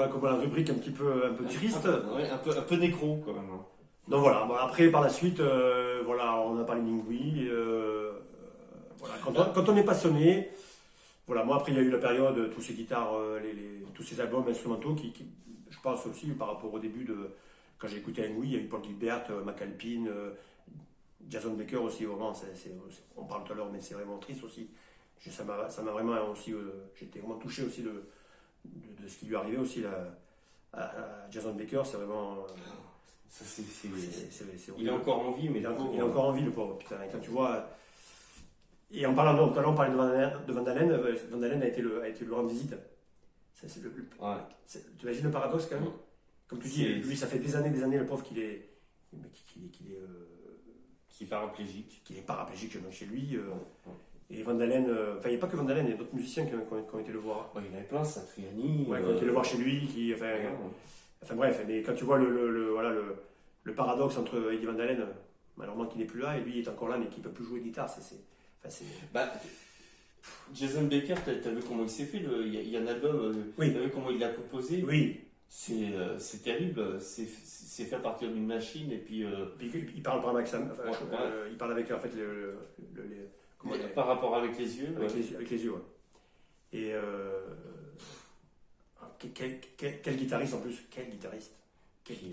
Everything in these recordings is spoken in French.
comme la rubrique un peu triste. Ouais, un peu nécro quand même. Hein. Donc voilà, bon, après par la suite, voilà, on a parlé d'Ingui. Voilà, quand on est passionné, voilà, moi après il y a eu la période, tous ces guitares, tous ces albums instrumentaux je pense aussi par rapport au début de quand j'ai écouté Ingui, il y a eu Paul Gilbert, McAlpine, Jason Baker aussi, vraiment, on parle tout à l'heure, mais c'est vraiment triste aussi. Ça m'a vraiment aussi, j'étais vraiment touché aussi de ce qui lui arrivait aussi à Jason Baker, c'est vraiment. Ça, il horrible. est encore en vie, mais il est encore en vie, le pauvre. Putain, quand tu vois. Et en parlant tout à l'heure, on parlait de Van Halen. Van Halen a été le rendre visite. Ouais. Tu imagines le paradoxe quand même. Comme tu dis, lui, ça fait des années, le pauvre, qu'il est paraplégique. Qu'il est paraplégique chez lui. Et Van Halen, enfin, il n'y a pas que Van Halen, il y a d'autres musiciens qui ont été le voir. Ouais, il y en avait plein, Satriani. Ouais, qui ont été le voir chez lui. Enfin bref, mais quand tu vois le paradoxe entre Eddie Van Halen, malheureusement qui n'est plus là, et lui est encore là, mais qui ne peut plus jouer de guitare, Jason Baker, t'as vu comment il s'est fait, il y a un album, oui. T'as vu comment il l'a composé? Oui. C'est terrible, c'est fait à partir d'une machine et puis. Il parle par Maxam, il parle avec en fait par rapport avec les yeux. Avec les yeux, ouais. Et quel guitariste en plus, quel guitariste. Puis,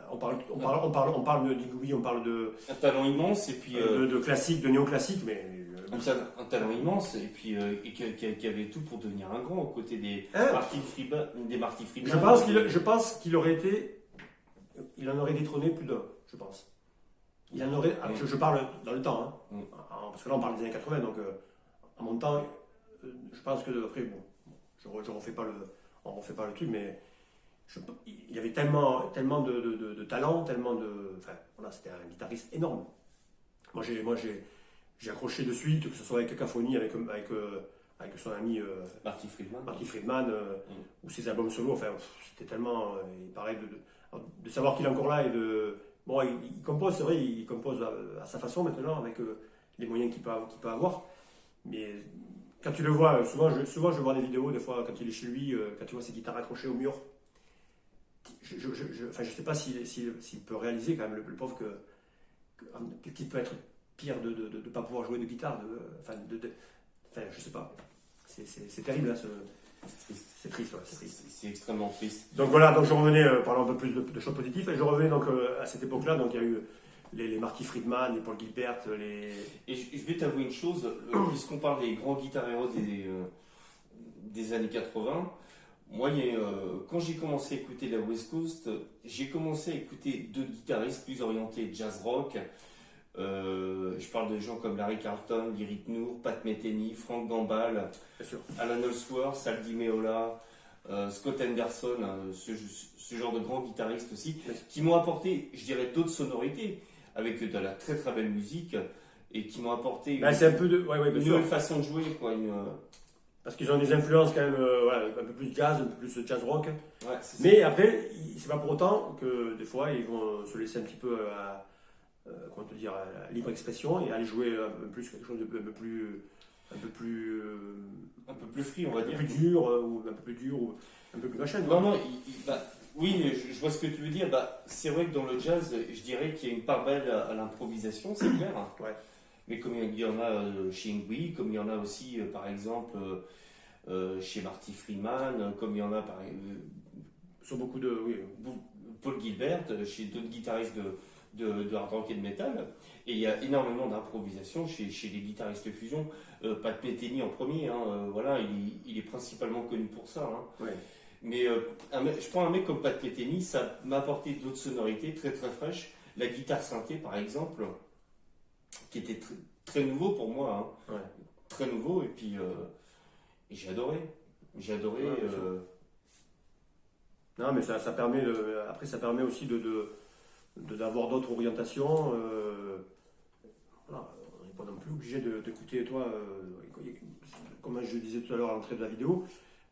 on parle de d'Ingui, on parle de. Un talent immense et puis. De classique, de néoclassique, mais. Un talent immense et puis qui avait tout pour devenir un grand aux côtés des Marty Friedman. Je pense qu'il aurait été. Il en aurait détrôné plus d'un, je pense. Il en aurait. Je parle dans le temps, hein, parce que là on parle des années 80, donc en mon temps, je pense que après, bon, on refait pas le truc, mais il y avait tellement de talent, enfin, voilà, c'était un guitariste énorme. Moi j'ai accroché de suite, que ce soit avec Cacophonie, avec son ami Marty Friedman, ou ses albums solo, enfin, c'était tellement. Il paraît de savoir qu'il est encore là et de. Bon, il compose, c'est vrai, il compose à sa façon maintenant, avec les moyens qu'il peut avoir. Mais quand tu le vois, souvent je vois des vidéos, des fois, quand il est chez lui, quand tu vois ses guitares accrochées au mur, je sais pas s'il peut réaliser quand même, le pauvre, qu'il peut être pire de ne pas pouvoir jouer de guitare. Enfin, je sais pas. C'est terrible, hein, c'est triste, ouais, c'est triste. C'est extrêmement triste. Donc voilà, donc je revenais parlant un peu plus de choses positives, et je revenais donc à cette époque-là, donc il y a eu les Marty Friedman, les Paul Gilbert, Et je vais t'avouer une chose, puisqu'on parle des grands guitareros des années 80, moi, quand j'ai commencé à écouter la West Coast, j'ai commencé à écouter deux guitaristes plus orientés jazz rock. Je parle de gens comme Larry Carlton, Lyric Noor, Pat Metheny, Frank Gambale, Alan Ellsworth, Al Di Meola, Scott Henderson, hein, ce genre de grands guitaristes aussi, qui m'ont apporté, je dirais, d'autres sonorités, avec de la très très belle musique, et qui m'ont apporté une nouvelle façon de jouer, quoi. Parce qu'ils ont des influences quand même, un peu plus jazz, un peu plus jazz rock. Ouais, mais après, c'est pas pour autant que des fois ils vont se laisser un petit peu à la libre expression et aller jouer un peu plus quelque chose de un peu plus free, on va dire, un peu plus dur, ou un peu plus dur, ou un peu plus machin. Non, oui, je vois ce que tu veux dire. C'est vrai que dans le jazz, je dirais qu'il y a une part belle à l'improvisation, c'est clair. Ouais. Mais comme il y en a chez Ingui, comme il y en a aussi, par exemple, chez Marty Friedman, comme il y en a sur beaucoup de. Oui. Paul Gilbert, chez d'autres guitaristes de hard rock et de metal. Et il y a énormément d'improvisation chez les guitaristes fusion. Pat Metheny en premier, voilà, il est principalement connu pour ça. Hein. Ouais. Mais je prends un mec comme Pat Metheny, ça m'a apporté d'autres sonorités très très fraîches. La guitare synthé, par exemple, qui était très nouveau pour moi, hein. Ouais. Très nouveau, et puis j'ai adoré. Ouais, Non, mais ça permet après ça permet aussi d'avoir d'autres orientations. Voilà, on n'est pas non plus obligé d'écouter toi, comme je disais tout à l'heure à l'entrée de la vidéo.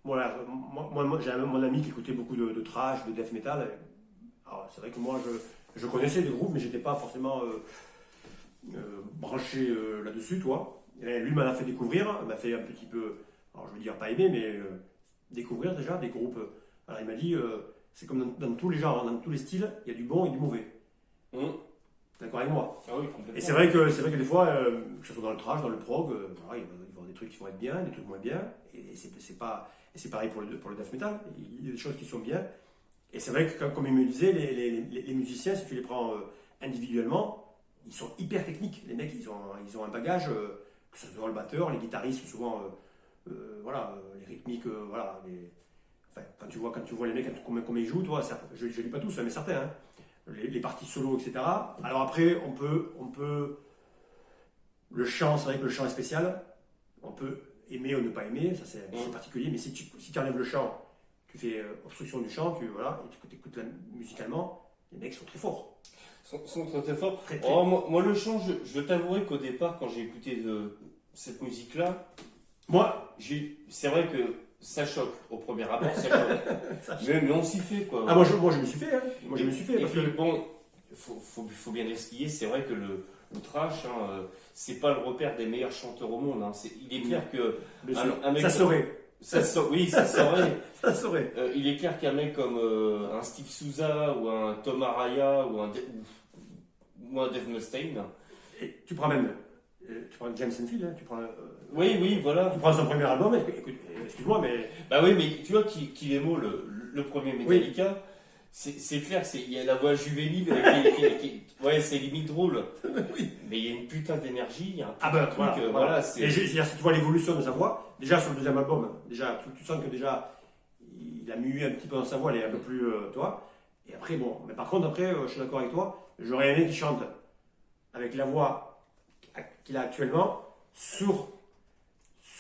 Voilà, moi j'ai mon ami qui écoutait beaucoup de thrash, de death metal. Alors c'est vrai que moi je connaissais des groupes, mais j'étais pas forcément branché là-dessus, toi. Et lui m'a fait découvrir, m'a fait un petit peu, alors je veux dire pas aimer, mais découvrir déjà des groupes. Alors il m'a dit, c'est comme dans tous les genres, dans tous les styles, il y a du bon et du mauvais. D'accord avec moi. Ah oui, complètement. Et c'est vrai que des fois, que ce soit dans le thrash, dans le prog, voilà, il va y avoir des trucs qui vont être bien, des trucs moins bien, et c'est pareil pour le death metal. Il y a des choses qui sont bien. Et c'est vrai que, comme il me disait, les musiciens, si tu les prends individuellement, ils sont hyper techniques. Les mecs, ils ont un bagage, que ce soit le batteur, les guitaristes, souvent, voilà, les rythmiques, voilà. Enfin, quand tu vois les mecs, comment ils jouent, toi, je ne dis pas tous, hein, mais certains, hein, les parties solo, etc. Alors après, on peut le chant, c'est vrai que le chant est spécial. On peut aimer ou ne pas aimer, ça c'est particulier. Mais si tu enlèves le chant, tu fais obstruction du chant, voilà, et tu écoutes musicalement, les mecs sont très forts. Sont très très forts. Très. Oh, moi, le chant, je t'avouerai qu'au départ, quand j'ai écouté cette musique-là, c'est vrai que ça choque au premier abord, ça choque. mais on s'y fait quoi. Ah, moi je me suis fait, hein. Moi je me suis fait. Parce que bon, faut bien l'esquiller, c'est vrai que le trash, hein, c'est pas le repère des meilleurs chanteurs au monde. Hein. Il est clair que. Un mec ça saurait. Oui, ça saurait. Ça saurait. Il est clair qu'un mec comme un Steve Souza ou un Tom Araya ou un Dave Mustaine. Et tu prends James Hetfield, hein, tu prends. Oui, voilà. Tu prends son premier album, écoute, excuse-moi, mais. Bah oui, mais tu vois qu'il est mot le premier Metallica. Oui. C'est clair, il y a la voix juvénile, ouais, c'est limite drôle. Oui. Mais il y a une putain d'énergie, il y a un truc, voilà. Et si tu vois l'évolution de sa voix, déjà sur le deuxième album, déjà, tu sens que déjà, il a mué un petit peu dans sa voix, elle est un peu plus, toi. Et après, bon, mais par contre, après, je suis d'accord avec toi, j'aurais aimé qu'il chante avec la voix qu'il a actuellement sur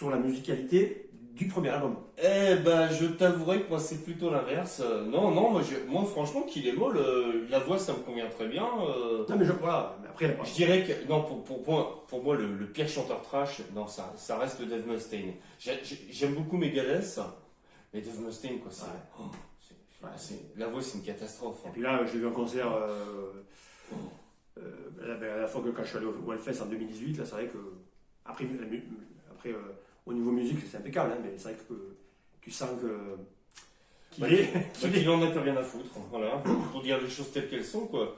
la musicalité du premier album. Eh ben, je t'avouerai que moi c'est plutôt l'inverse. Non, moi franchement qu'il est molle, la voix ça me convient très bien. Non mais voilà, mais après. Je dirais que non pour moi le pire chanteur trash, non ça reste Dave Mustaine. J'aime beaucoup Megadeth, mais Dave Mustaine quoi, la voix c'est une catastrophe. Hein. Et puis là, je l'ai vu en concert. À la fois que quand je suis allé au Hellfest en 2018, là c'est vrai que après au niveau musique c'est impeccable, hein, mais c'est vrai que tu sens qu'il en a plus rien à foutre, voilà, pour dire les choses telles qu'elles sont quoi.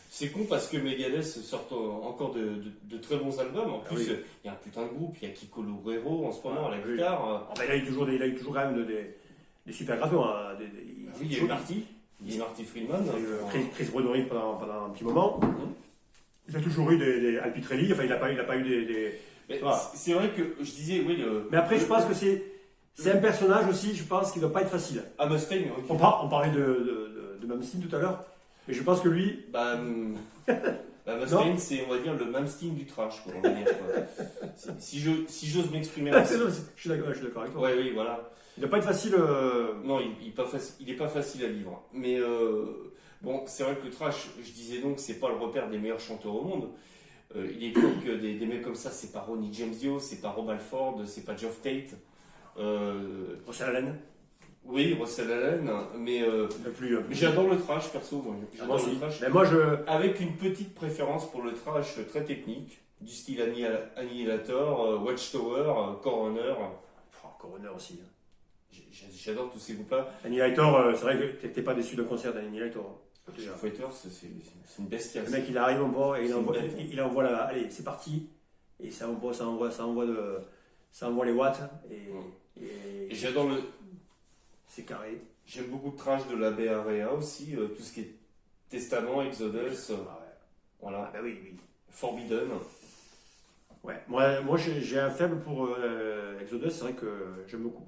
C'est con parce que Megadeth sort encore de très bons albums. En plus, il y a un putain de groupe, il y a Kiko Loureiro en ce moment à la guitare. Il a eu toujours quand même des super grattons. Hein, il y a eu Marty. Il y a Marty Friedman. Chris Broderick pendant un petit moment. Il a toujours eu des Alpitrelli, enfin il n'a pas eu des c'est vrai que je disais, oui. Mais après, je pense que c'est un personnage aussi, je pense, qui ne doit pas être facile. Ah, Mustaine, okay. On parlait de Malmsteen tout à l'heure, mais je pense que lui. Mustaine, c'est, on va dire, le Malmsteen du trash, quoi, on va dire, quoi. Si j'ose m'exprimer ainsi. Je suis d'accord avec toi. Oui, voilà. Il ne doit pas être facile. Non, il n'est pas facile à vivre. Mais bon, c'est vrai que le trash, je disais donc, c'est pas le repère des meilleurs chanteurs au monde. Il est clair que des mecs comme ça, c'est pas Ronnie James Dio, c'est pas Rob Halford, c'est pas Geoff Tate. Russell Allen. Oui, Russell Allen, mais j'adore le trash perso. J'adore le trash. Mais avec une petite préférence pour le trash très technique, du style Annihilator, Watchtower, Coroner. Coroner aussi. Hein. J'adore tous ces groupes-là. Annihilator, c'est vrai que t'étais pas déçu d'un concert d'Annihilator. Fighters, c'est une bestiale. Le mec il arrive en bas et il envoie la. Allez, c'est parti. Et ça envoie les watts. Et j'adore le. C'est carré. J'aime beaucoup le trash de la Bay Area aussi, tout ce qui est Testament, Exodus. Voilà. Ah bah oui. Forbidden. Ouais. Moi j'ai un faible pour Exodus, c'est vrai que j'aime beaucoup.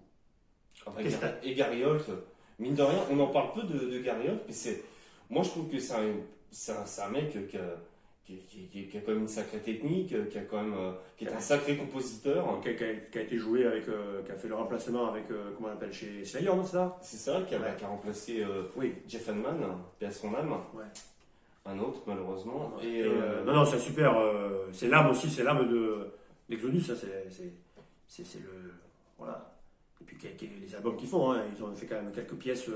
Et Gary Holt. Mine de rien, on en parle peu de Gary Holt, mais moi, je trouve que c'est un mec qui a quand même une sacrée technique, qui est un sacré compositeur. Qui a été joué avec, qui a fait le remplacement avec, comment on appelle, chez Slayer, non, c'est ça? C'est ça, qui a remplacé Jeff Hanneman, paix à son âme. Ouais. Un autre, malheureusement. Non, c'est super. C'est l'âme aussi, c'est l'âme d'Exodus, ça, c'est le. Voilà. Et puis les albums qu'ils font, hein, ils ont fait quand même quelques pièces.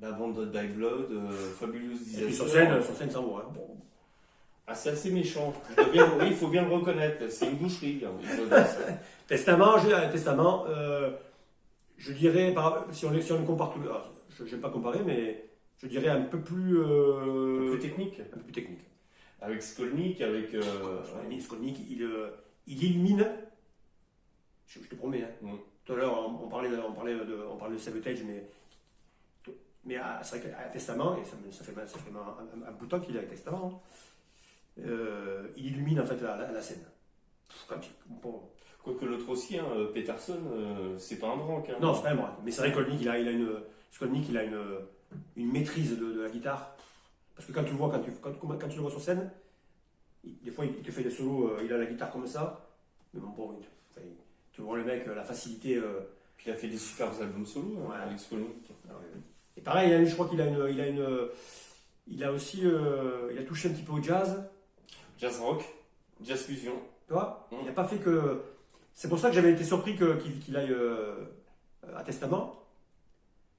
Abandoned by Blood, Fabulous Disaster. Et puis sur scène, ça vaut. Hein. Ah, c'est assez méchant. Il faut bien le reconnaître. C'est une boucherie. Hein, Testament, je dirais, si on le compare tous les... alors, je n'aime pas comparer, mais je dirais un peu plus... Plus technique. un peu plus technique. Avec Skolnick, avec. Skolnick, il illumine, je te promets, hein. Mm. Tout à l'heure on parlait de Sabotage, mais c'est vrai qu'à Testament, et ça fait un bout de temps qu'il est avec Testament, hein, il illumine en fait la scène. Bon. Quoique l'autre aussi, hein, Peterson, c'est pas un branque. Hein. Non, c'est pas un branque. Mais c'est vrai que Skolnick, il a une maîtrise de la guitare. Parce que quand tu le vois, quand tu le vois sur scène, des fois il te fait des solos, il a la guitare comme ça, mais bon, tu vois le mec, la facilité. Puis il a fait des super albums solo hein, Ouais. avec Skolnick. Et pareil, je crois qu'il a il a aussi, il a touché un petit peu au jazz. Jazz rock, jazz fusion. Tu vois, il n'a pas fait que. C'est pour ça que j'avais été surpris qu'il aille à Testament.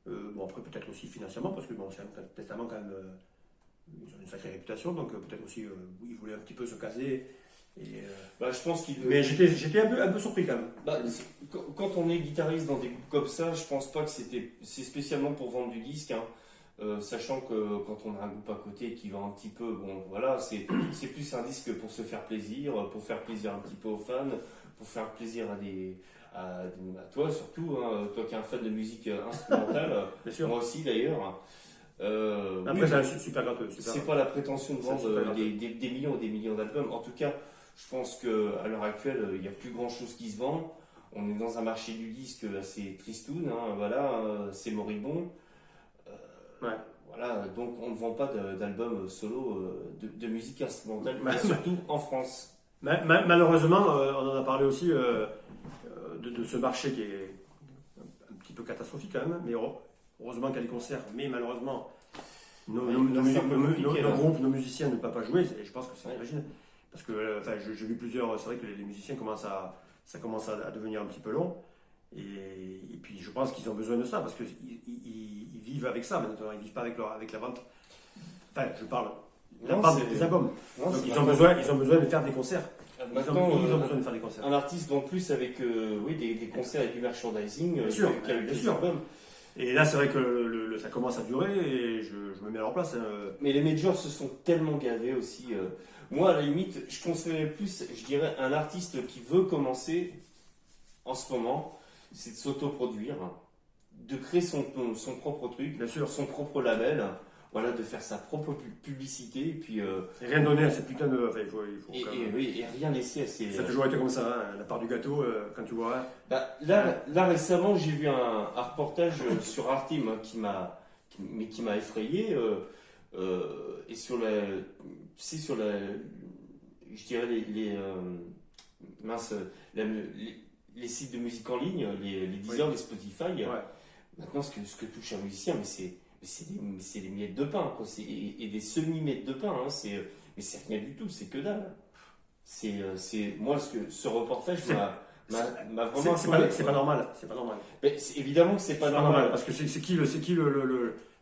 Bon, après, peut-être aussi financièrement, parce que bon, c'est un Testament quand même. Ils ont une sacrée réputation, donc peut-être aussi ils voulaient un petit peu se caser. Bah, je pense qu'il. Mais j'étais un peu surpris quand même. Bah, quand on est guitariste dans des groupes comme ça, je pense pas que c'est spécialement pour vendre du disque. Hein. Sachant que quand on a un groupe à côté qui vend un petit peu, bon voilà, c'est plus un disque pour se faire plaisir, pour faire plaisir un petit peu aux fans, pour faire plaisir à toi surtout, hein, toi qui es un fan de musique instrumentale, Bien sûr. moi aussi d'ailleurs. Après, Oui, c'est super gratteux. c'est pas la prétention de C'est vendre super des millions et des millions d'albums. En tout cas, je pense qu'à l'heure actuelle, il n'y a plus grand chose qui se vend. On est dans un marché du disque assez tristoun, hein, voilà, c'est moribond. Ouais. Voilà, donc on ne vend pas d'albums solo de musique instrumentale, Ouais. surtout en France. Malheureusement, on en a parlé aussi de ce marché qui est un petit peu catastrophique quand même, mais heureusement qu'il y a des concerts, mais malheureusement, nos groupes, nos musiciens ne peuvent pas jouer, et je pense que c'est l'origine. Parce que j'ai vu plusieurs, c'est vrai que les musiciens ça commence à devenir un petit peu long, et puis je pense qu'ils ont besoin de ça, parce qu'ils vivent avec ça maintenant, ils ne vivent pas avec la vente. Enfin, je parle, la vente des albums. Non, Donc, c'est ils ont besoin de faire des concerts. Maintenant, Ils ont besoin de faire des concerts. un artiste en plus avec oui, des concerts avec du merchandising, Bien sûr, qu'avec bien des sûr. albums. Et là, c'est vrai que ça commence à durer et je me mets à leur place. Hein. Mais les majors se sont tellement gavés aussi. Moi, à la limite, je conseillerais plus, je dirais, un artiste qui veut commencer en ce moment, c'est de s'autoproduire, de créer son propre truc, Bien sûr. son propre label, voilà, de faire sa propre publicité, et puis Et rien donner à ces putains de. Enfin, il faut quand même- oui, et rien laisser à ces. Ça a toujours été comme ça, hein, la part du gâteau, quand tu vois. Hein. Bah, là récemment, j'ai vu un reportage sur Arte moi, qui m'a effrayé. Et sur la, tu sais, sur la, je dirais mince, les sites de musique en ligne, les Deezer, les Spotify. Ouais. Maintenant, ce que touche un musicien, mais c'est des miettes de pain, quoi. Et des semi-miettes de pain. Hein, mais c'est rien du tout, c'est que dalle. Moi, ce reportage m'a vraiment. C'est pas normal. C'est pas normal. Mais évidemment que c'est pas normal. Parce que c'est qui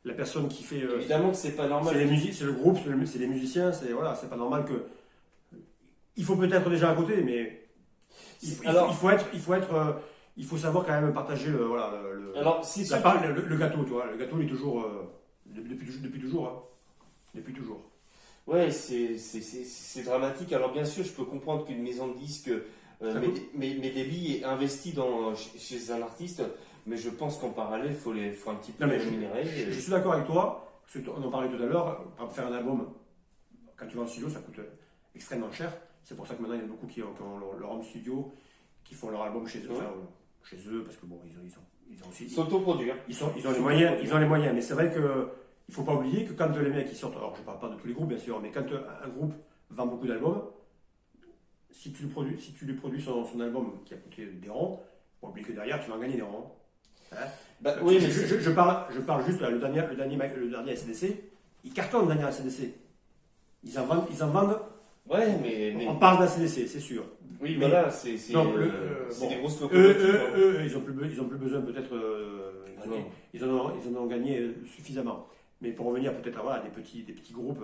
la personne qui fait. Évidemment que c'est pas normal. C'est le groupe, c'est les musiciens, voilà, c'est pas normal que. Il faut peut-être déjà à côté, mais il faut savoir quand même partager Alors, c'est sûr. le gâteau, tu vois. Le gâteau il est toujours depuis toujours, hein. Depuis toujours. Ouais, c'est dramatique. Alors bien sûr, je peux comprendre qu'une maison de disques met des billes et investit chez un artiste, mais je pense qu'en parallèle, il faut un petit peu les rémunérer. Je suis d'accord avec toi, parce qu'on en parlait tout à l'heure, pour faire un album, quand tu vas en studio, ça coûte extrêmement cher. C'est pour ça que maintenant, il y en a beaucoup qui ont leur home studio, qui font leur album chez eux, chez eux, parce que bon, ils ont aussi... S'autoproduire. Ils ont les moyens, mais c'est vrai que il ne faut pas oublier que quand les mecs ils sortent, alors je ne parle pas de tous les groupes bien sûr, mais quand un groupe vend beaucoup d'albums, si tu lui produis son album qui a coûté des ronds, il ne faut pas oublier que derrière tu vas en gagner des ronds. Hein. Bah, oui, mais je parle juste, le dernier ACDC, il cartonne le dernier ACDC. Ils en vendent. Ouais, mais... On parle d'ACDC, c'est sûr. Oui, mais voilà, c'est des grosses locomotives. Ils ont plus besoin peut-être. Ils en ont gagné suffisamment. Mais pour revenir peut-être à des petits groupes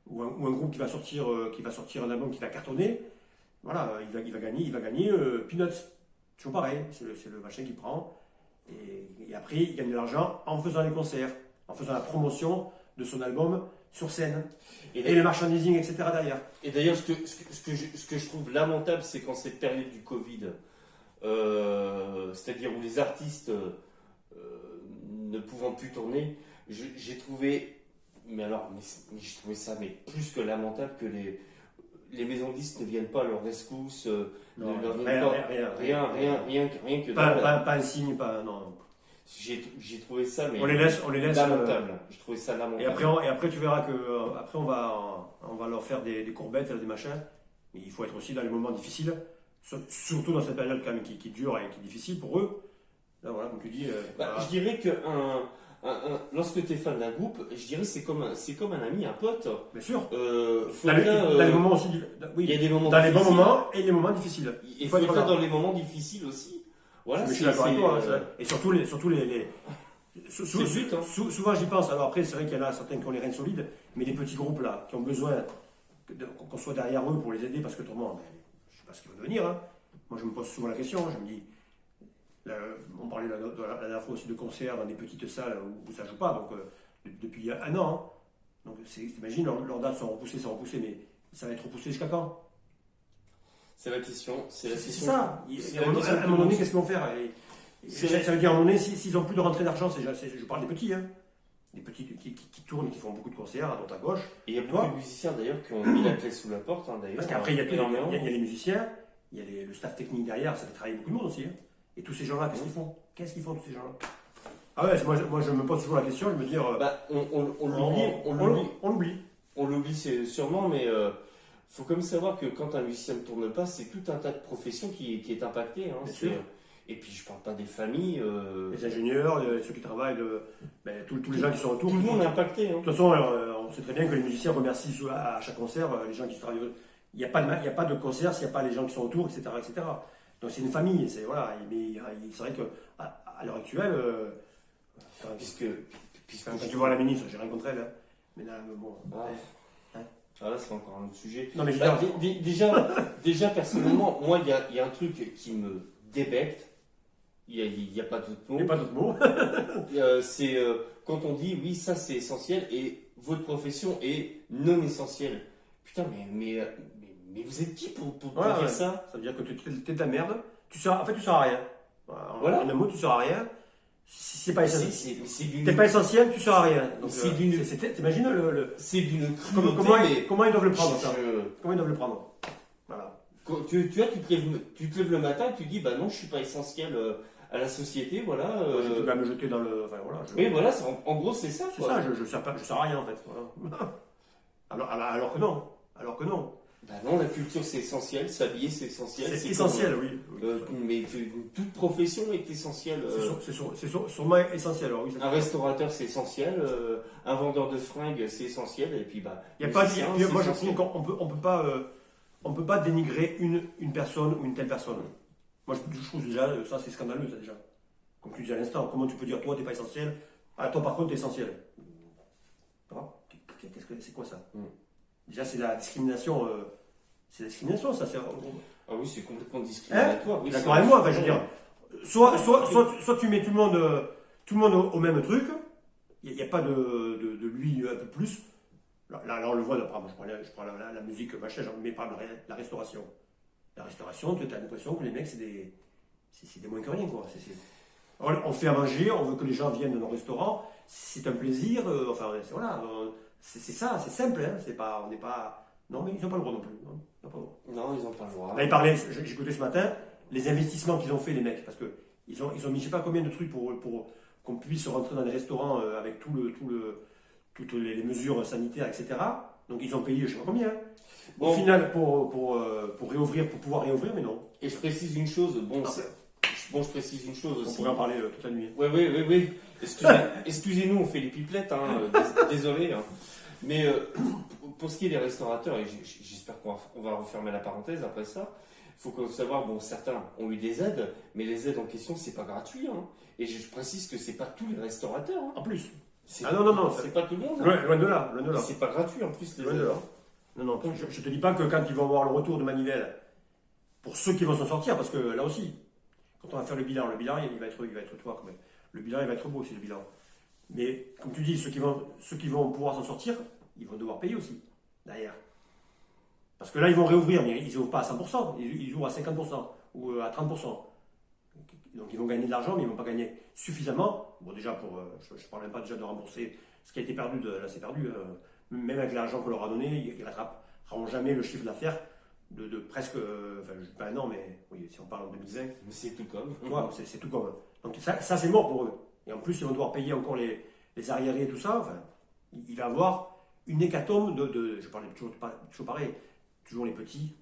ou un groupe qui va sortir un album qui va cartonner, voilà, il va gagner Peanuts. Toujours pareil, c'est le machin qui prend. Et après, il gagne de l'argent en faisant les concerts, en faisant la promotion de son album sur scène. Et le merchandising, etc. derrière. Et d'ailleurs, ce que je trouve lamentable, c'est qu'en cette période du Covid, c'est-à-dire où les artistes ne pouvant plus tourner, j'ai trouvé, mais j'ai trouvé ça plus que lamentable que les maisons de disques ne viennent pas à leur rescousse, Non, ne leur viennent rien que pas un signe, non. J'ai trouvé ça mais on les laisse lamentable. J'ai trouvé ça lamentable. Et après tu verras que après on va leur faire des courbettes, des machins. Mais il faut être aussi dans les moments difficiles, surtout dans cette période quand même qui dure et qui est difficile pour eux. Là voilà, comme tu dis. Voilà. Je dirais que lorsque tu es fan d'un groupe, je dirais c'est comme un ami, un pote. Bien sûr. Dans les moments aussi. Oui. Il y a des moments dans difficiles. les bons moments et les moments difficiles. Il faut être là dans les moments difficiles aussi. Voilà, je suis d'accord avec toi. Et surtout les c'est le but, hein. Souvent j'y pense. Alors après, c'est vrai qu'il y en a certains qui ont les reins solides, mais les petits groupes là, qui ont besoin qu'on soit derrière eux pour les aider, parce que autrement, je ne sais pas ce qu'ils vont devenir. Hein. Moi, je me pose souvent la question. Je me dis, on parlait la dernière fois aussi de concerts dans des petites salles où ça ne joue pas, donc depuis un an. Hein. Donc t'imagines, leurs dates sont repoussées, mais ça va être repoussé jusqu'à quand? C'est la question. C'est ça. À un moment donné, qu'est-ce qu'ils vont faire? Ça veut dire, à un moment donné, s'ils n'ont plus de rentrée d'argent, je parle des petits, hein, des petits qui tournent, qui font beaucoup de concerts à droite à gauche. Et il y a beaucoup de musiciens d'ailleurs qui ont mis la clé sous la porte, hein, d'ailleurs. Parce qu'après, il y a les musiciens, il y a le staff technique derrière, ça fait travailler beaucoup de monde aussi. Hein. Et tous ces gens-là, qu'est-ce qu'ils font tous ces gens-là? Ah ouais, moi je me pose toujours la question, je me dis. On l'oublie. On l'oublie sûrement, mais faut quand même savoir que quand un musicien ne tourne pas, c'est tout un tas de professions qui est impacté. Hein, et puis je parle pas des familles. Les ingénieurs, ceux qui travaillent, tous les gens qui sont autour. Tout le monde est impacté. Hein. De toute façon, on sait très bien que les musiciens remercient à chaque concert les gens qui travaillent. Il n'y a pas de concert s'il n'y a pas les gens qui sont autour, etc. etc. Donc c'est une famille. Voilà, mais c'est vrai qu'à l'heure actuelle, quand tu vois la ministre, j'ai rien contre elle. Hein, mais là, bon. Ah là, c'est encore un autre sujet. Non, mais déjà, personnellement, moi, il y a un truc qui me débecte. Il n'y a pas d'autre mot. Il n'y a pas d'autre mot. C'est quand on dit oui, ça c'est essentiel et votre profession est non essentielle. Putain, mais vous êtes qui pour dire ça? Ça veut dire que tu es de la merde. En fait, tu sers à rien. Voilà. En un mot, tu sers à rien. Si c'est pas essentiel, t'es pas essentiel, tu sers à rien. T'imagines c'est d'une cruauté. Comment ils doivent le prendre ça? Comment ils doivent le prendre? Voilà. Tu te lèves le matin et tu dis bah non, je suis pas essentiel à la société, voilà. Je peux pas me jeter dans le. Enfin, voilà, oui, voilà, en gros c'est ça. C'est ça, je sers à rien en fait. Voilà. Alors que non. Bah non, la culture c'est essentiel, s'habiller c'est essentiel. C'est essentiel, oui. Mais toute profession est essentielle. C'est sûrement essentiel. Alors, oui, un restaurateur c'est essentiel, un vendeur de fringues c'est essentiel, et puis bah. Moi je trouve qu'on peut pas dénigrer une personne ou une telle personne. Moi je trouve déjà ça c'est scandaleux ça déjà. Comme tu disais à l'instant, comment tu peux dire toi t'es pas essentiel, toi par contre t'es essentiel. C'est quoi ça? Déjà, c'est la discrimination. Ça. Ah oui, c'est complètement discriminatoire. Oui, d'accord avec moi. Enfin, je veux dire, soit tu mets tout le monde au même truc. Il n'y a pas de lui un peu plus. Là, on le voit. Je prends la musique, machin, mais pas la restauration. La restauration, tu as l'impression que les mecs, c'est des moins que rien, quoi. On fait à manger, on veut que les gens viennent dans nos restaurants. C'est un plaisir. Voilà. C'est ça, c'est simple, hein, on n'est pas. Non, mais ils n'ont pas le droit non plus. Non, ils n'ont pas le droit. Là, ils parlaient, j'écoutais ce matin, les investissements qu'ils ont fait, les mecs, parce qu'ils ont mis je sais pas combien de trucs pour qu'on puisse rentrer dans les restaurants avec toutes les mesures sanitaires, etc. Donc ils ont payé je sais pas combien. Au final, pour pouvoir réouvrir, mais non. Et je précise une chose, je précise une chose aussi. On pourrait en parler toute la nuit. Oui. Excusez-nous, on fait les pipelettes, hein, désolé. Hein. Mais pour ce qui est des restaurateurs, et j'espère qu'on va refermer la parenthèse après ça, il faut savoir, certains ont eu des aides, mais les aides en question, c'est pas gratuit. Hein. Et je précise que c'est pas tous les restaurateurs. Hein. En plus. Non, c'est pas tout le monde. Hein. Loin de là. C'est pas gratuit en plus, les aides. Non, je te dis pas que quand ils vont avoir le retour de manivelle, pour ceux qui vont s'en sortir, parce que là aussi, quand on va faire le bilan, il va être toi, quand même. Le bilan, il va être beau aussi, le bilan. Mais comme tu dis, ceux qui vont pouvoir s'en sortir, ils vont devoir payer aussi, derrière. Parce que là, ils vont réouvrir, mais ils n'ouvrent pas à 100%, ils ouvrent à 50% ou à 30%. Donc ils vont gagner de l'argent, mais ils ne vont pas gagner suffisamment. Bon, déjà, je ne parle même pas déjà de rembourser ce qui a été perdu, là c'est perdu. Même avec l'argent qu'on leur a donné, ils ne rattraperont jamais le chiffre d'affaires de presque, enfin, pas un an, mais oui, si on parle en 2020. Mais c'est tout comme. Ouais, c'est tout comme. Donc ça c'est mort pour eux. Et en plus, ils vont devoir payer encore les arriérés et tout ça. Enfin, il va y avoir une hécatombe je parlais toujours pareil, toujours les petits.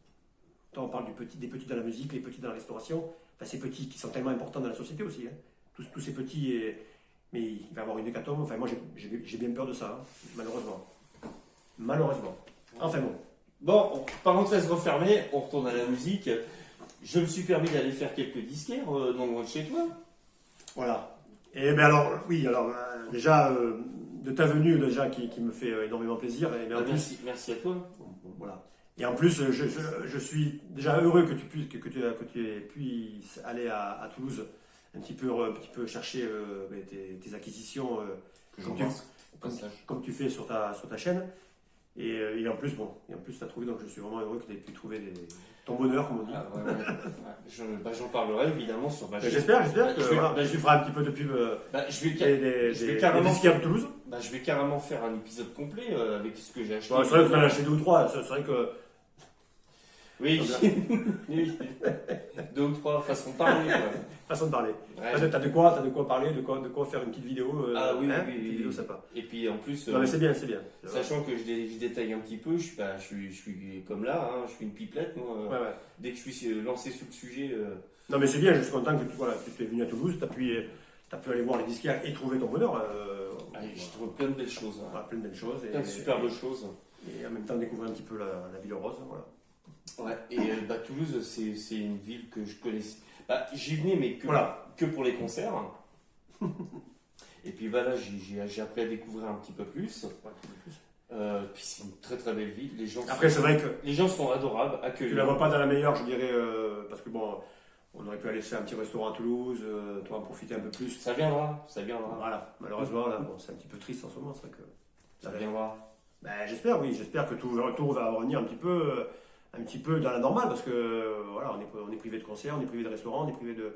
Quand on parle des petits dans la musique, les petits dans la restauration, enfin, ces petits qui sont tellement importants dans la société aussi. Hein. Tous ces petits, mais il va y avoir une hécatombe. Enfin, moi, j'ai bien peur de ça, hein, malheureusement. Malheureusement. Enfin bon. Bon, parenthèse refermée, on retourne à la musique. Je me suis permis d'aller faire quelques disquaires non loin de chez toi. Voilà. Et bien alors, oui, alors déjà, de ta venue, déjà, qui me fait énormément plaisir. Et bien, en plus, Merci à toi. voilà. Et en plus, je suis déjà heureux que tu puisses aller à Toulouse un petit peu chercher tes acquisitions comme tu fais sur ta chaîne. Et en plus, tu as trouvé, donc je suis vraiment heureux que tu aies pu trouver ton bonheur, comme on dit. Ah, ouais. J'en parlerai évidemment sur ma chaîne. J'espère que tu feras un petit peu de pub des disquaires de Toulouse. Je vais carrément faire un épisode complet avec ce que j'ai acheté. C'est vrai que tu en as acheté 2 ou 3, c'est vrai que... Oui, oui. 2 ou 3 façons de parler. Façon de parler. Ouais. T'as de quoi parler, de quoi faire une petite vidéo. Oui, une oui, vidéo sympa. Et puis en plus, Non mais c'est bien. sachant que je détaille un petit peu, je suis comme là, hein, je suis une pipelette, moi. Ouais. Dès que je suis lancé sur le sujet. Non mais c'est bien, je suis content que tu es venu à Toulouse, tu as pu aller voir les disquaires et trouver ton bonheur. Je trouve plein de belles choses. Hein. Plein de belles choses. Plein de superbes choses. Et en même temps découvrir un petit peu la ville rose. Voilà. Ouais, et Toulouse, c'est une ville que je connaissais. J'y venais, mais que pour les concerts. Et puis là, j'ai appris à découvrir un petit peu plus. Puis c'est une très très belle ville. Après, c'est vrai que les gens sont adorables, accueillants. Tu la vois pas dans la meilleure, je dirais, parce que bon, on aurait pu aller faire un petit restaurant à Toulouse, toi en profiter un peu plus. Ça viendra. Voilà, malheureusement, là, c'est un petit peu triste en ce moment, c'est vrai que. Ça viendra. J'espère que tout va revenir un petit peu dans la normale, parce que voilà, on est privé de concerts, on est privé de restaurants, on est privé de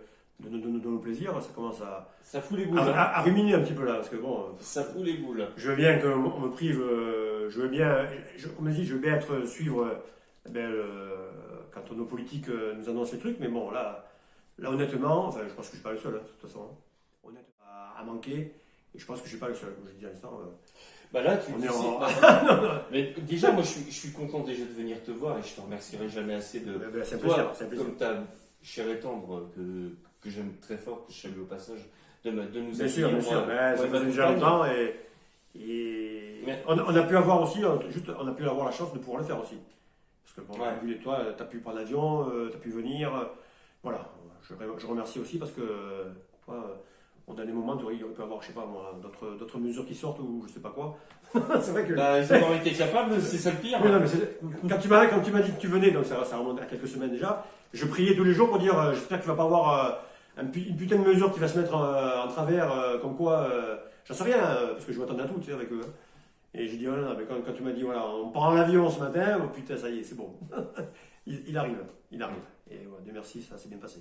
nos plaisirs, ça commence ça fout les boules. à ruminer un petit peu là, parce que bon. Ça fout les boules. Je veux bien qu'on me prive, comme je dis, je veux bien suivre quand nos politiques nous annoncent les trucs, mais bon, là honnêtement, enfin, je pense que je suis pas le seul, hein, de toute façon. Honnêtement, à manquer, et je pense que je suis pas le seul, comme je dis à l'instant. Là, mais déjà, moi, je suis content déjà de venir te voir et je te remercierai jamais assez de. C'est un toi, plaisir. Comme ta chère et tendre que j'aime très fort, que je salue au passage, de nous bien sûr. Ça fait déjà longtemps et mais... on a pu avoir aussi, on a pu avoir la chance de pouvoir le faire aussi. Parce que bon, toi, tu as pu prendre l'avion, tu as pu venir. Voilà, je remercie aussi parce que toi. On a des moments où il peut y avoir, je sais pas moi, d'autres mesures qui sortent ou je sais pas quoi. C'est vrai que. Ils ont été capables, c'est ça le pire. Oui, non, mais quand tu m'as dit que tu venais, donc ça remonte à quelques semaines déjà, je priais tous les jours pour dire j'espère qu'il va pas avoir une putain de mesure qui va se mettre en travers, comme quoi, j'en sais rien, parce que je m'attendais à tout, tu sais, avec eux. Hein. Et j'ai dit, non, mais quand tu m'as dit, voilà, on prend l'avion ce matin, oh putain, ça y est, c'est bon. il arrive. Et Dieu merci, ça s'est bien passé.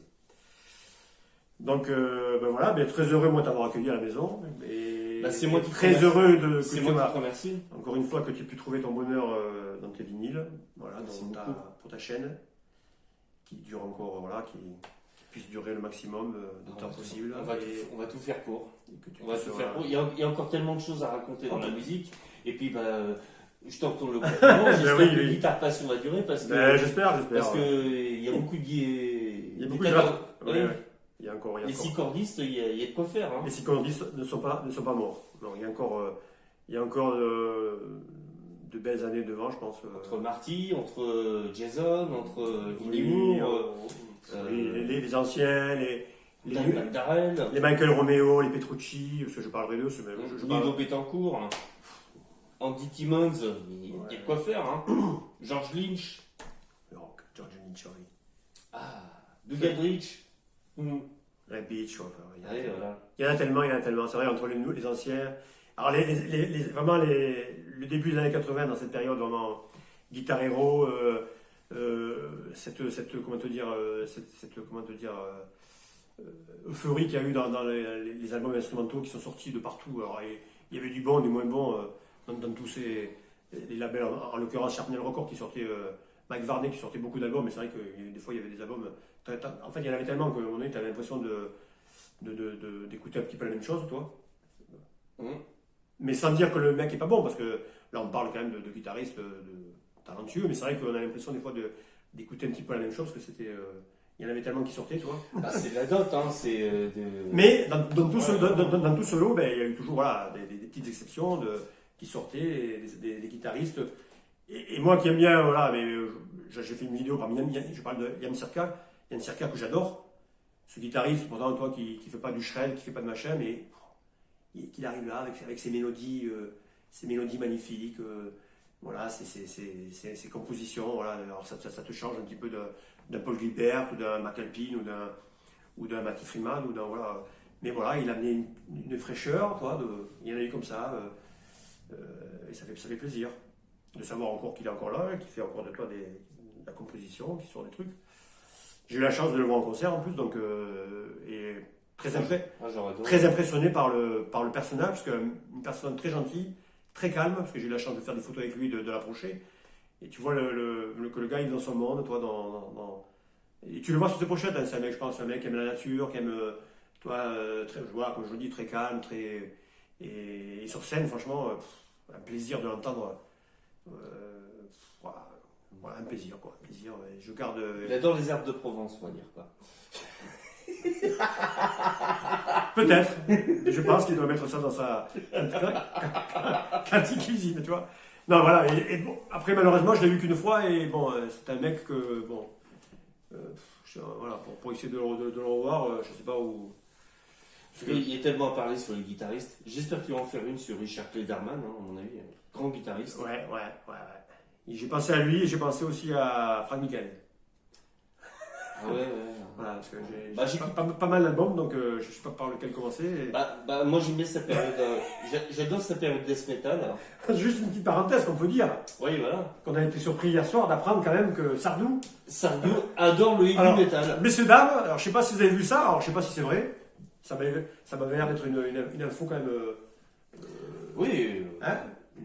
Donc voilà, très heureux moi de t'avoir accueilli à la maison. Et c'est moi qui très heureux c'est moi qui te remercie. Encore une fois que tu aies pu trouver ton bonheur dans tes vinyles, voilà, pour ta chaîne, qui dure encore, qui puisse durer le maximum de temps possible. On va tout faire pour. Il y a encore tellement de choses à raconter dans la musique. Et puis je t'en retourne le compliment. J'espère que Guitare Passion va durer parce que j'espère. Parce qu'il y a beaucoup de il y a beaucoup de il y a encore, les six cordistes, il y a de quoi faire. Hein. Les six cordistes ne sont pas morts. Non, il y a encore de belles années devant, je pense. Entre Marty, entre Jason, entre Vinnie Moore, les anciens, les Michael Romeo, les Petrucci, parce que je parlerai d'eux. Nino Bettencourt, Andy Timmons, il y a de quoi faire. Hein. George Lynch. George Lynch, oui. Doug Aldrich. Red Beach, enfin, Allez, voilà. il y en a tellement. C'est vrai, entre les anciens. Alors, vraiment, le début des années 80, dans cette période, vraiment, Guitar Hero, comment te dire, euphorie qu'il y a eu dans les albums instrumentaux qui sont sortis de partout. Alors, il y avait du bon, du moins bon dans tous les labels, en l'occurrence Sharpnel Records qui sortait, Mike Varney qui sortait beaucoup d'albums, mais c'est vrai que des fois il y avait des albums. En fait, il y en avait tellement qu'à un moment donné, tu avais l'impression d'écouter un petit peu la même chose, toi. Mmh. Mais sans dire que le mec est pas bon, parce que là on parle quand même de guitaristes talentueux, mais c'est vrai qu'on a l'impression des fois d'écouter un petit peu la même chose, que c'était. Il y en avait tellement qui sortaient, tu vois. Ah, c'est de la dot, hein, Mais dans tout ce lot, ben, il y a eu toujours voilà, des petites exceptions qui sortaient, des guitaristes. Et moi qui aime bien, voilà, mais j'ai fait une vidéo parmi je parle de Yann Sirka que j'adore. Ce guitariste, pourtant, toi, qui ne fait pas du shred, qui ne fait pas de machin, mais qu'il arrive là avec ses mélodies magnifiques, voilà, ses compositions, voilà. Alors ça te change un petit peu d'un Paul Gilbert ou d'un McAlpine ou d'un Matty Freeman voilà. Mais voilà, il a amené une fraîcheur, toi, il y en a eu comme ça, et ça fait plaisir de savoir encore qu'il est encore là, qu'il fait encore de toi de la composition, qu'il sort des trucs. J'ai eu la chance de le voir en concert en plus, donc et très impressionné par le personnage, parce qu'une personne très gentille, très calme, parce que j'ai eu la chance de faire des photos avec lui, de l'approcher. Et tu vois que le gars il est dans son monde, toi, et tu le vois sur tes pochettes, hein, c'est un mec, je pense, un mec qui aime la nature, qui aime, toi, voilà, comme je le dis, très calme, et sur scène, franchement, un plaisir de l'entendre. Voilà, un plaisir, quoi. Un plaisir. Je garde. Il adore les herbes de Provence, on va dire, quoi. Peut-être. Je pense qu'il doit mettre ça dans sa cantine cuisine, tu vois. Non, voilà. Et bon, après, malheureusement, je l'ai vu qu'une fois, et bon, c'est un mec que, bon, voilà, pour essayer de le revoir, je sais pas où. Il y a tellement à parler sur les guitaristes. J'espère que tu vas en faire une sur Richard Klederman, hein, à mon avis, grand guitariste. Ouais. J'ai pensé à lui et j'ai pensé aussi à Frank Michael. Ah ouais. Voilà, parce que j'ai pas mal d'albums, donc je ne sais pas par lequel commencer. Moi j'aime bien cette période. J'adore cette période death metal. Juste une petite parenthèse qu'on peut dire. Oui, voilà. Qu'on a été surpris hier soir d'apprendre quand même que Sardou adore le heavy metal. Messieurs, dames, alors je sais pas si vous avez vu ça, alors je sais pas si c'est vrai. Ça m'avait l'air d'être une info quand même. Oui. Hein,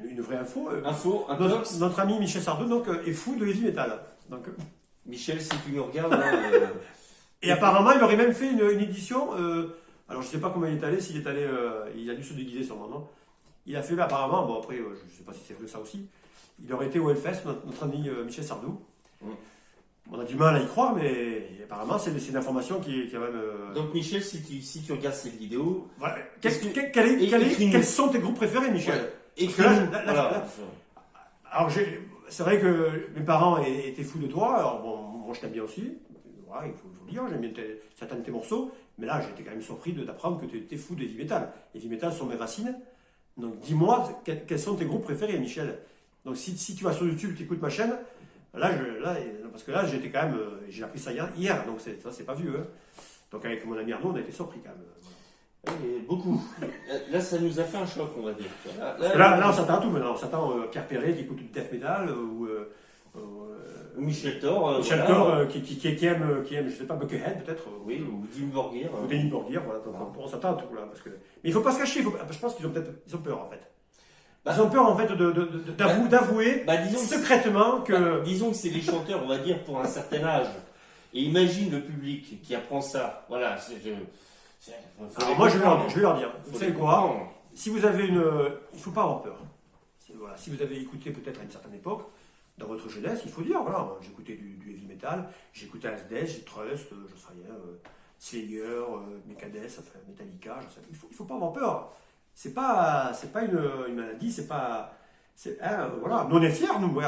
une vraie info. Notre ami Michel Sardou donc, est fou de heavy metal. Donc, Michel, si tu nous regardes. Et apparemment, il aurait même fait une édition. Alors, je ne sais pas comment il est allé, s'il est allé. Il a dû se déguiser sûrement, non. Il a fait, apparemment, bon, après, je ne sais pas si c'est vrai ça aussi. Il aurait été au Hellfest, notre ami Michel Sardou. On a du mal à y croire, mais apparemment, c'est une information qui est quand même. Donc, Michel, si tu regardes cette vidéo. Voilà. Quels sont tes groupes préférés, Michel? Alors, c'est vrai que mes parents étaient fous de toi. Alors, bon, moi, je t'aime bien aussi. Voilà, il faut le dire, j'aime bien certains de tes morceaux. Mais là, j'étais quand même surpris d'apprendre que tu étais fou de heavy metal. Les heavy metal sont mes racines. Donc, dis-moi, quels sont tes groupes préférés, Michel? Donc, si tu vas sur YouTube, tu écoutes ma chaîne, parce que là, j'étais quand même. J'ai appris ça hier, donc c'est pas vieux. Hein. Donc, avec mon ami Arnaud, on a été surpris quand même. Et beaucoup. Là, ça nous a fait un choc, on va dire. Là on s'attend à tout maintenant. On s'attend à Pierre Perret qui écoute du death metal ou Michel Thor. Michel Thor qui aime, je sais pas, Buckethead peut-être. Oui, ou Dim Borgir. Ou Denis Borgir, voilà. Donc, on s'attend à tout là. Mais il faut pas se cacher. Je pense qu'ils ont peur en fait. Ils ont peur en fait d'avouer secrètement que. Disons que c'est les chanteurs, on va dire, pour un certain âge. Et imagine le public qui apprend ça. Voilà. Alors moi je vais leur dire, vous savez quoi, si vous avez il ne faut pas avoir peur. Voilà, si vous avez écouté peut-être à une certaine époque, dans votre jeunesse, il faut dire, voilà, j'écoutais du heavy metal, j'écoutais Asdeath, j'ai Trust, je sais rien, Slayer, Megadeth, enfin, Metallica, il faut pas avoir peur. C'est pas une maladie, voilà, nous on est fiers, nous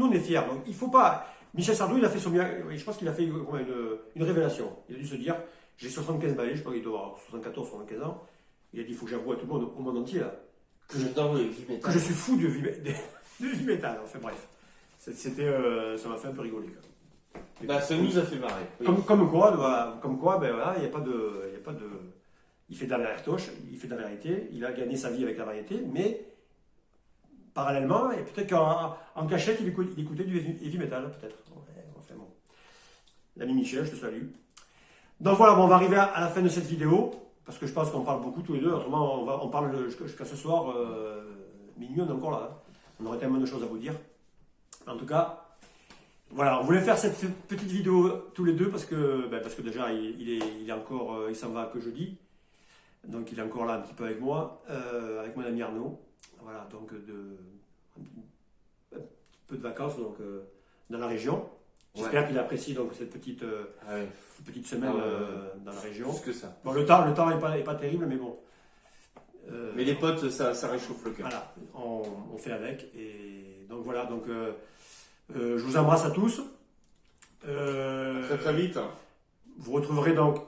on est fiers, donc il faut pas. Michel Sardou, il a fait je pense qu'il a fait une révélation. Il a dû se dire, j'ai 75 balais, je crois qu'il doit avoir 74, 75 ans. Il a dit, il faut que j'avoue à tout le monde, au monde entier, là, que je suis fou du heavy metal. Enfin bref, ça m'a fait un peu rigoler. Bah, ça nous a fait marrer. Oui. Comme quoi, ben voilà, il y a pas de, il fait de la variétoche, il fait de la variété, il a gagné sa vie avec la variété, mais parallèlement, et peut-être qu'en cachette, il écoutait du heavy metal, peut-être. Ouais, enfin bon. L'ami Michel, je te salue. Donc voilà, bon, on va arriver à la fin de cette vidéo, parce que je pense qu'on parle beaucoup tous les deux, autrement on parle jusqu'à ce soir, minuit, on est encore là. Hein. On aurait tellement de choses à vous dire. En tout cas, voilà, on voulait faire cette petite vidéo tous les deux, parce que déjà, il est encore, il s'en va que jeudi. Donc il est encore là un petit peu avec moi, avec mon ami Arnaud. Voilà, donc un petit peu de vacances donc, dans la région. J'espère qu'il apprécie donc cette petite semaine dans la région. Plus que ça. Bon, le temps est pas terrible, mais bon. Mais les potes, ça réchauffe le cœur. Voilà, on fait avec. Et donc voilà, donc je vous embrasse à tous. Très très vite. Vous retrouverez donc,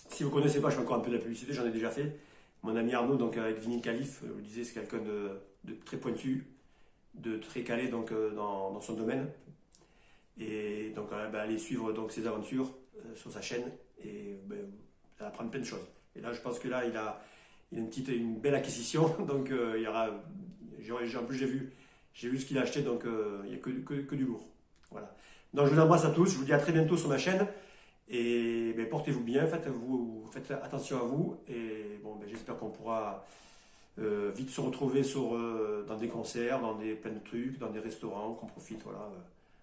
si vous ne connaissez pas, je fais encore un peu de la publicité, j'en ai déjà fait. Mon ami Arnaud, donc avec Vinyle Calif, je vous disais, c'est quelqu'un de très pointu, de très calé donc, dans son domaine. Et donc allez suivre donc, ses aventures sur sa chaîne et vous allez apprendre plein de choses. Et là, je pense que là, il a une belle acquisition. Donc il y aura, en plus j'ai vu ce qu'il a acheté, donc il n'y a que du lourd. Voilà. Donc je vous embrasse à tous, je vous dis à très bientôt sur ma chaîne. Et portez-vous bien, faites attention à vous. Et bon, j'espère qu'on pourra vite se retrouver dans des concerts, dans plein de trucs, dans des restaurants, qu'on profite, voilà.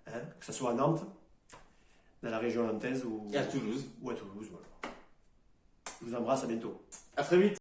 Hein, que ce soit à Nantes, dans la région nantaise Et à Toulouse. ou à Toulouse. Voilà. Je vous embrasse, à bientôt. À très vite.